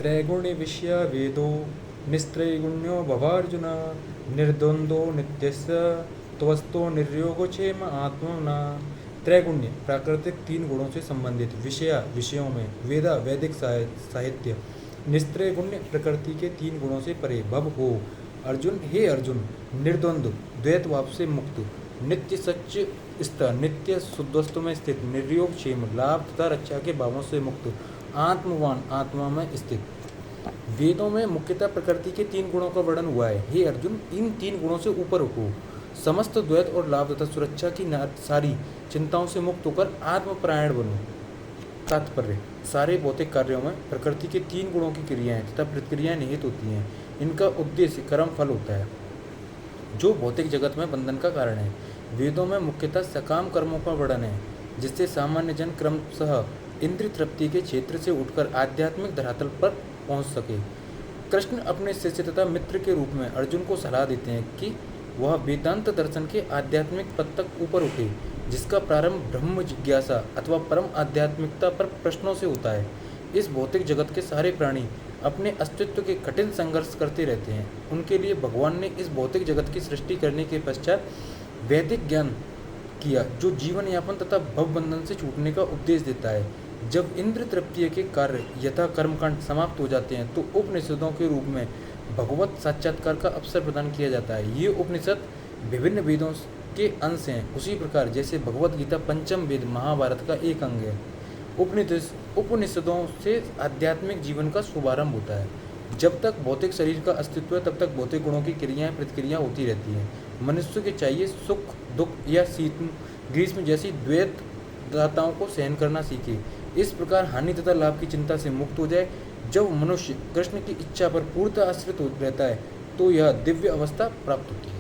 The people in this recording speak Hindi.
त्रैगुण्य विषय वेदो निस्त्रैगुण्यो भवार्जुन निर्द्वंद्वो नित्यस्य त्वस्तो निर्योगो क्षेम आत्मना। त्रैगुण्य प्राकृतिक तीन गुणों से संबंधित, विषया विषयों में, वेदा वैदिक साहित्य, निस्त्रय गुण्य प्रकृति के तीन गुणों से परे, भव हो अर्जुन, हे अर्जुन, निर्द्वंद्व द्वैत भाव से मुक्त, नित्य सच्च स्थिर नित्य शुद्धस्तु में स्थित, निर्योग क्षेम लाभ तथा रक्षा के भावों से मुक्त, आत्मवान आत्मा में स्थित। वेदों में मुख्यतः प्रकृति के तीन गुणों का वर्णन हुआ है। हे अर्जुन, इन तीन गुणों से ऊपर उठो, समस्त द्वैत और लाभ तथा सुरक्षा की सारी चिंताओं से मुक्त होकर आत्मपरायण बनो। तात्पर्य, सारे भौतिक कार्यों में प्रकृति के तीन गुणों की क्रियाएं तथा प्रतिक्रियाएं निहित होती हैं। इनका उद्देश्य कर्म फल होता है, जो भौतिक जगत में बंधन का कारण है। वेदों में मुख्यतः सकाम कर्मों का वर्णन है, जिससे सामान्य जन क्रमशः इंद्रिय तृप्ति के क्षेत्र से उठकर आध्यात्मिक धरातल पर पहुंच सके। कृष्ण अपने शिष्य तथा मित्र के रूप में अर्जुन को सलाह देते हैं कि वह वेदांत दर्शन के आध्यात्मिक पद तक ऊपर उठे, जिसका प्रारंभ ब्रह्म जिज्ञासा अथवा परम आध्यात्मिकता पर प्रश्नों से होता है। इस भौतिक जगत के सारे प्राणी अपने अस्तित्व के कठिन संघर्ष करते रहते हैं। उनके लिए भगवान ने इस भौतिक जगत की सृष्टि करने के पश्चात वैदिक ज्ञान किया, जो जीवन यापन तथा भव बंधन से छूटने का उपदेश देता है। जब इंद्र तृप्ति के कार्य यथा कर्मकांड समाप्त हो जाते हैं तो उपनिषदों के रूप में भगवत साक्षात्कार का अवसर प्रदान किया जाता है। ये उपनिषद विभिन्न वेदों के अंश हैं, उसी प्रकार जैसे भगवत गीता पंचम वेद महाभारत का एक अंग है। उपनिषदों से आध्यात्मिक जीवन का शुभारंभ होता है। जब तक भौतिक शरीर का अस्तित्व है तब तक भौतिक गुणों की क्रियाएं प्रतिक्रियाएं होती रहती हैं। मनुष्य के चाहिए सुख दुख या शीत ग्रीष्म जैसी द्वैत दाताओं को सहन करना सीखे। इस प्रकार हानि तथा लाभ की चिंता से मुक्त हो जाए। जब मनुष्य कृष्ण की इच्छा पर पूर्णतः आश्रित रहता है तो यह दिव्य अवस्था प्राप्त होती है।